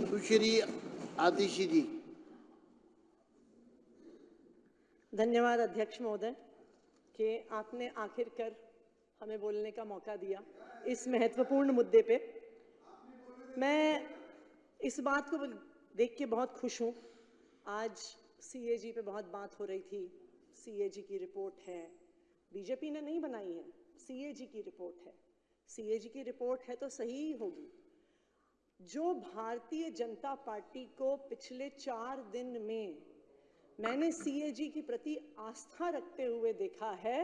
सुश्री आतिशी जी। धन्यवाद अध्यक्ष महोदय कि आपने आखिरकार हमें बोलने का मौका दिया इस महत्वपूर्ण मुद्दे पे। मैं इस बात को देख के बहुत खुश हूँ। आज सीएजी पे बहुत बात हो रही थी। सीएजी की रिपोर्ट है, बीजेपी ने नहीं बनाई है, सीएजी की रिपोर्ट है। सीएजी की रिपोर्ट है तो सही ही होगी। जो भारतीय जनता पार्टी को पिछले 4 दिन में मैंने सीएजी के प्रति आस्था रखते हुए देखा है,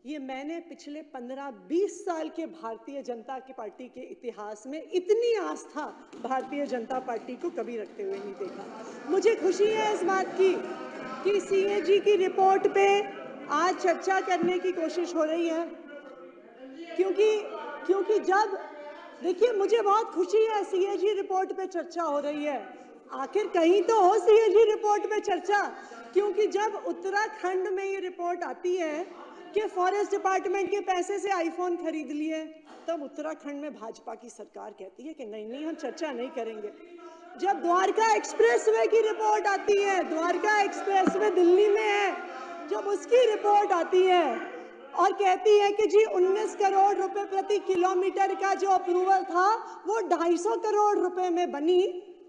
ये मैंने पिछले 15-20 साल के भारतीय जनता पार्टी के इतिहास में इतनी आस्था भारतीय जनता पार्टी को कभी रखते हुए नहीं देखा। मुझे खुशी है इस बात की कि सीएजी की रिपोर्ट पे आज चर्चा करने की कोशिश हो रही है, क्योंकि जब देखिए मुझे बहुत खुशी है सीएजी रिपोर्ट पे चर्चा हो रही है। आखिर कहीं तो हो सीएजी रिपोर्ट पे चर्चा, क्योंकि जब उत्तराखंड में ये रिपोर्ट आती है कि फॉरेस्ट डिपार्टमेंट के पैसे से आईफोन खरीद लिए, तब उत्तराखंड में भाजपा की सरकार कहती है कि नहीं हम चर्चा नहीं करेंगे। जब द्वारका एक्सप्रेसवे की रिपोर्ट आती है, द्वारका एक्सप्रेसवे दिल्ली में है, जब उसकी रिपोर्ट आती है और कहती है कि जी 19 करोड़ रुपए प्रति किलोमीटर का जो अप्रूवल था वो 250 करोड़ रुपए में बनी,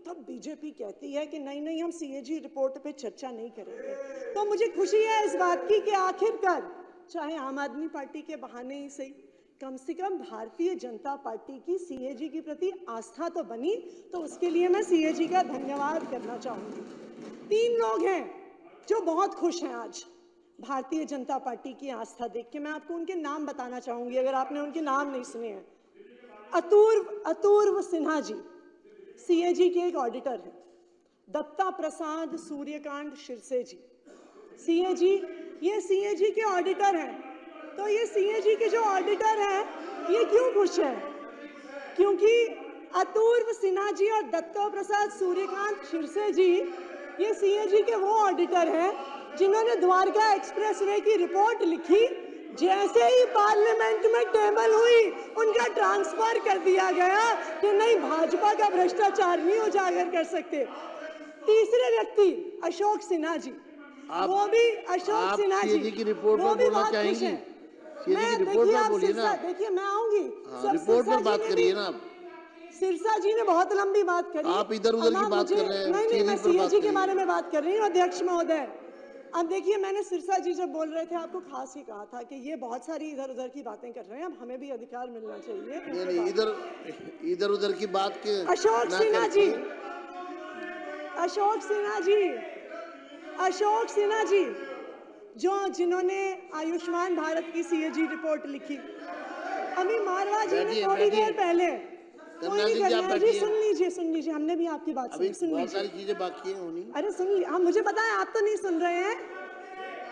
तब बीजेपी कहती है कि नहीं हम सीएजी रिपोर्ट पे चर्चा नहीं करेंगे। तो मुझे खुशी है इस बात की कि आखिरकार चाहे आम आदमी पार्टी के बहाने ही सही, कम से कम भारतीय जनता पार्टी की सीएजी के प्रति आस्था तो बनी। तो उसके लिए मैं सीएजी का धन्यवाद करना चाहूंगी। 3 लोग हैं जो बहुत खुश हैं आज भारतीय जनता पार्टी की आस्था देख के। मैं आपको उनके नाम बताना चाहूंगी अगर आपने उनके नाम नहीं सुने हैं। अतुर्व सिन्हा जी सीएजी के एक ऑडिटर हैं। दत्ता प्रसाद सूर्यकांत शिरसे जी सीएजी, ये सीएजी के ऑडिटर हैं। तो ये सीएजी के जो ऑडिटर हैं ये क्यों खुश हैं? क्योंकि अतुर्व सिन्हा जी और दत्ता प्रसाद सूर्यकांत शिरसे जी ये सीएजी के वो ऑडिटर हैं जिन्होंने द्वारका एक्सप्रेसवे की रिपोर्ट लिखी। जैसे ही पार्लियामेंट में टेबल हुई उनका ट्रांसफर कर दिया गया कि नहीं भाजपा का भ्रष्टाचार नहीं उजागर कर सकते। तीसरे व्यक्ति अशोक सिन्हा जी, वो भी अशोक सिन्हा जी की रिपोर्ट वो पर भी बोलना बहुत खुश चाहेंगी? हैं। सीएजी की रिपोर्ट पर बोलिए ना। देखिए मैं आऊंगी, रिपोर्ट पर बात करिए ना आप। सिरसा जी ने बहुत लंबी बात करी, आप इधर उधर की बात कर रहे हैं। नहीं मैं सीएजी के बारे में बात कर रही हूँ अध्यक्ष महोदय। अब देखिए मैंने सिरसा जी जब बोल रहे थे आपको खास ही कहा था कि ये बहुत सारी इधर उधर की बातें कर रहे हैं, अब हमें भी अधिकार मिलना चाहिए। नहीं इधर उधर की बात के अशोक सिन्हा जी जिन्होंने आयुष्मान भारत की सीएजी रिपोर्ट लिखी। अभी मारवा जी ने थोड़ी देर पहले सुन लीजिए हमने भी आपकी बात सुनी। बहुत सारी चीजें बाकी हैं होनी। अरे सुन लीजिए, हम मुझे पता है आप तो नहीं सुन रहे हैं।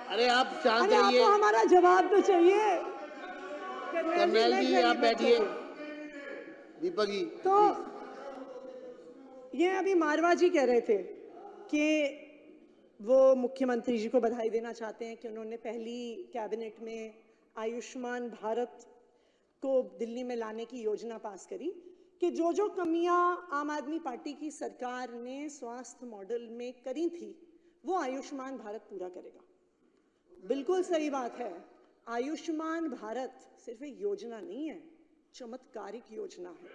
अरे आप शांत रहिए। आपको हमारा जवाब तो चाहिए। कर्नल जी आप बैठिए। दीपक जी तो ये अभी मारवा जी कह रहे थे कि वो मुख्यमंत्री जी को बधाई देना चाहते हैं कि उन्होंने पहली कैबिनेट में आयुष्मान भारत को दिल्ली में लाने की योजना पास करी, कि जो कमियां आम आदमी पार्टी की सरकार ने स्वास्थ्य मॉडल में करी थी वो आयुष्मान भारत पूरा करेगा। बिल्कुल सही बात है। आयुष्मान भारत सिर्फ एक योजना नहीं है, चमत्कारिक योजना है।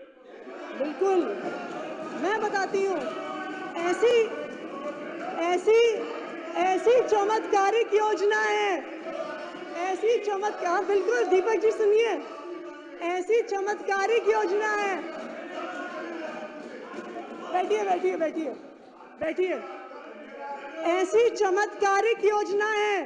बिल्कुल मैं बताती हूँ, ऐसी चमत्कारिक योजना है, ऐसी चमत्कार, बिल्कुल दीपक जी सुनिए, ऐसी चमत्कारिक योजना है। बैठिए। ऐसी चमत्कारिक योजना है,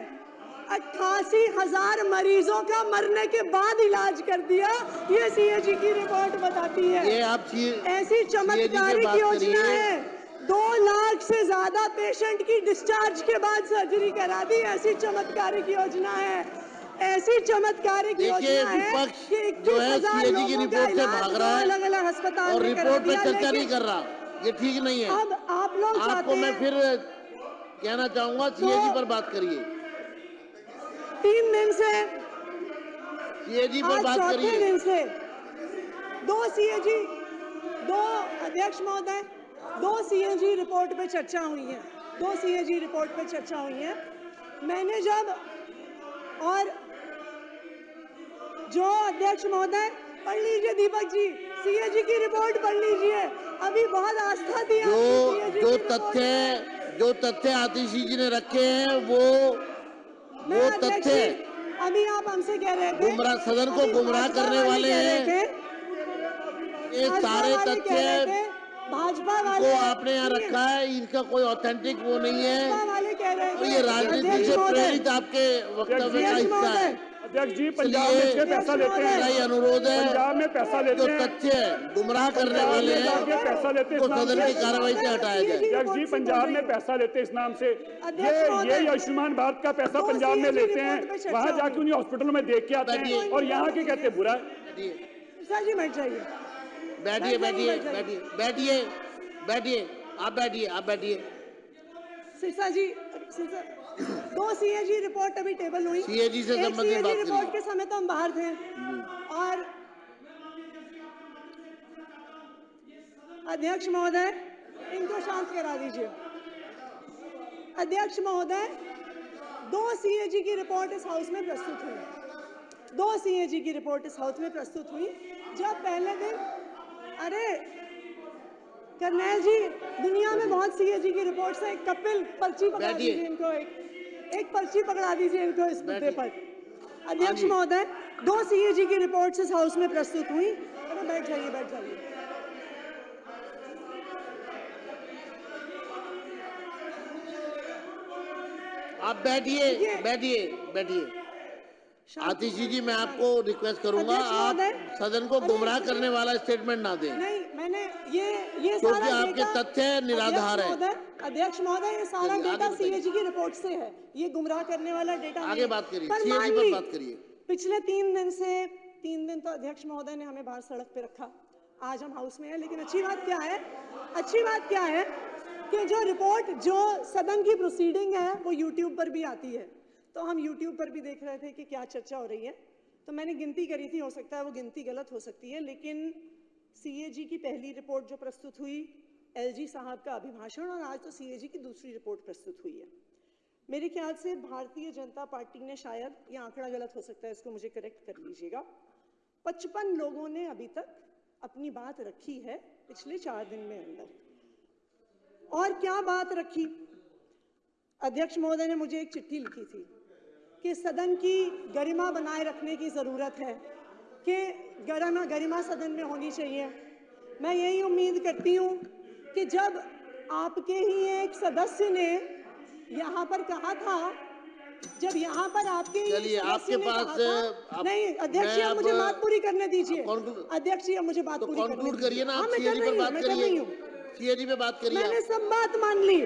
88,000 मरीजों का मरने के बाद इलाज कर दिया, ये सीएजी की रिपोर्ट बताती है। ये आप ऐसी चमत्कारिक योजना है, 2 लाख से ज्यादा पेशेंट की डिस्चार्ज के बाद सर्जरी करा दी, ऐसी चमत्कारिक योजना है। ऐसी चमत्कारिक योजना है कि जो है सीएजी की रिपोर्ट से भाग रहा है, अलग-अलग अस्पताल और रिपोर्ट पे चर्चा नहीं कर रहा, ये ठीक नहीं है। अब आप लोग आपको मैं फिर कहना चाहूंगा सीएजी पर बात करिए। 3 दिन से सीएजी पर बात करिए। 4थे दिन से 2 सीएजी, 2 अध्यक्ष महोदय, दो सीएजी रिपोर्ट पे चर्चा हुई है, 2 सीएजी रिपोर्ट पे चर्चा हुई है। मैंने जब और जो अध्यक्ष महोदय पढ़ लीजिए, दीपक जी सीएजी की रिपोर्ट पढ़ लीजिए, अभी बहुत आस्था थी जो तथ्य आतिशी जी ने रखे हैं वो तथ्य अभी आप हमसे कह रहे थे गुमराह, सदन को गुमराह करने वाले हैं। ये सारे तथ्य भाजपा को वाले आपने यहाँ रखा है, इनका कोई ऑथेंटिक वो नहीं है वाले कह रहे और थे, ये राजनीति से प्रेरित आपके वक्तव्य का हिस्सा है। अध्यक्ष जी, पंजाब में से पैसा लेते हैं, मेरा ये अनुरोध है, पंजाब में पैसा लेते जो हैं, तथ्य गुमराह करने वाले हैं पैसा लेते वो सदन की कार्रवाई से हटाया जाए। अध्यक्ष जी, पंजाब में पैसा लेते हैं इस नाम से, ये आयुष्मान भारत का पैसा पंजाब में लेते हैं, वहाँ जाके उन्हीं हॉस्पिटलों में देख के आते हैं और यहाँ के कहते हैं बुरा है। सर जी बैठ जाइए, बैठिए बैठिए बैठिए बैठिए बैठिए आप बैठिए। सिरसा जी, 2 सीएजी रिपोर्ट अभी टेबल हुई, सीएजी से संबंधित बात रिपोर्ट के समय तो हम बाहर थे और अध्यक्ष महोदय इनको शांत करा दीजिए। अध्यक्ष महोदय 2 सीएजी की रिपोर्ट इस हाउस में प्रस्तुत हुई, 2 सीएजी की रिपोर्ट इस हाउस में प्रस्तुत हुई। जब पहले दिन, अरे करनैल जी, दुनिया में बहुत सीएजी की रिपोर्ट से एक कपिल पर्ची पकड़ा दीजिए इनको, एक पर्ची पकड़ा दीजिए इनको इस मुद्दे पर। अध्यक्ष महोदय 2 सीएजी की रिपोर्ट इस हाउस में प्रस्तुत हुई। अरे बैठ जाइए, बैठ जाइए। आप बैठिए बैठिए बैठिए। आतिशी जी, मैं आपको रिक्वेस्ट करूंगा, आप सदन को गुमराह करने वाला स्टेटमेंट ना दें। नहीं, मैंने ये क्योंकि आपके तथ्य निराधार है। अध्यक्ष महोदय, ये सारा डेटा सीएजी की रिपोर्ट से है, ये गुमराह करने वाला डेटा आगे बात करिए, सीएजी पर बात करिए। पिछले 3 दिन तो अध्यक्ष महोदय ने हमें बाहर सड़क पे रखा, आज हम हाउस में हैं। लेकिन अच्छी बात क्या है कि जो रिपोर्ट, जो सदन की प्रोसीडिंग है वो यूट्यूब पर भी आती है, तो हम यूट्यूब पर भी देख रहे थे कि क्या चर्चा हो रही है। तो मैंने गिनती करी थी, हो सकता है वो गिनती गलत हो सकती है, लेकिन सीएजी की पहली रिपोर्ट जो प्रस्तुत हुई, एलजी साहब का अभिभाषण, और आज तो सीएजी की दूसरी रिपोर्ट प्रस्तुत हुई है। मेरे ख्याल से भारतीय जनता पार्टी ने, शायद ये आंकड़ा गलत हो सकता है, इसको मुझे करेक्ट कर लीजिएगा, 55 लोगों ने अभी तक अपनी बात रखी है पिछले 4 दिन में अंदर। और क्या बात रखी? अध्यक्ष महोदय ने मुझे एक चिट्ठी लिखी थी कि सदन की गरिमा बनाए रखने की जरूरत है, कि गरिमा सदन में होनी चाहिए। मैं यही उम्मीद करती हूँ कि जब आपके ही एक सदस्य ने यहाँ पर कहा था, जब यहाँ पर आपके आपके पास नहीं, अध्यक्ष जी मुझे बात पूरी करने दीजिए। अध्यक्ष जी मुझे बात पूरी कंक्लूड करिए ना, मैं कर रही हूँ, सीएजी पे बात करिए। मैंने सब बात मान ली।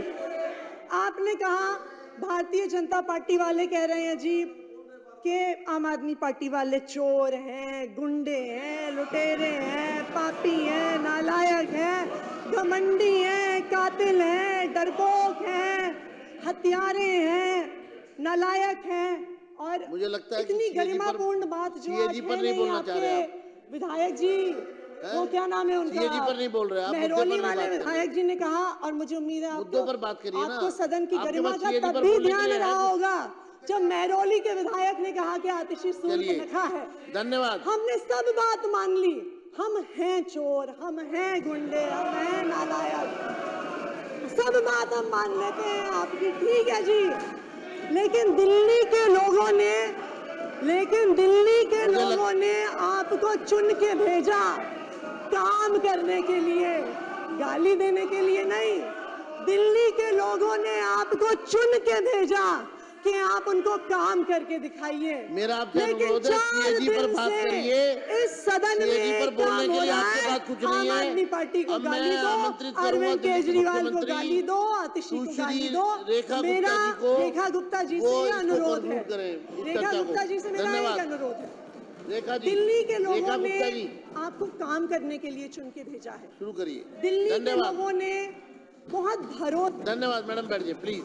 आपने कहा भारतीय जनता पार्टी वाले कह रहे हैं जी कि आम आदमी पार्टी वाले चोर हैं, गुंडे हैं, लुटेरे हैं, पापी हैं, नालायक हैं, घमंडी हैं, कातिल हैं, डरपोक हैं, हत्यारे हैं, नालायक हैं। और मुझे लगता है इतनी गरिमापूर्ण बात जो आज है नहीं आपके विधायक जी, वो क्या नाम है उनका, सीएजी पर नहीं बोल रहे आप, मेहरौली वाले विधायक जी ने कहा। और मुझे उम्मीद है मुद्दों पर बात करिए ना, आपको सदन की गरिमा का तब भी ध्यान रहा होगा जब मेहरौली के विधायक ने कहा कि आतिशी सूर्यनखा है। धन्यवाद। हमने सब बात मान ली, हम हैं चोर, हम हैं गुंडे, हम हैं नालायक, सब बात हम मान लेते हैं आपकी, ठीक है जी। लेकिन दिल्ली के लोगों ने आपको चुन के भेजा काम करने के लिए, गाली देने के लिए नहीं। दिल्ली के लोगों ने आपको चुन के भेजा कि आप उनको काम करके दिखाइए। मेरा आपसे अनुरोध है, सीएजी पर बात करिए। इस सदन में पर बोलने के लिए आपके पास कुछ नहीं है। आम आदमी पार्टी को गाली दो, अरविंद केजरीवाल को गाली दो, आतिशी को गाली दो। मेरा रेखा गुप्ता जी से अनुरोध है, रेखा गुप्ता जी से मेरा एक अनुरोध है, दिल्ली के लोगों ने आपको काम करने के लिए चुन के भेजा है, शुरू करिए। दिल्ली के लोगों ने बहुत भरोसा। धन्यवाद मैडम, बैठ जाइए प्लीज।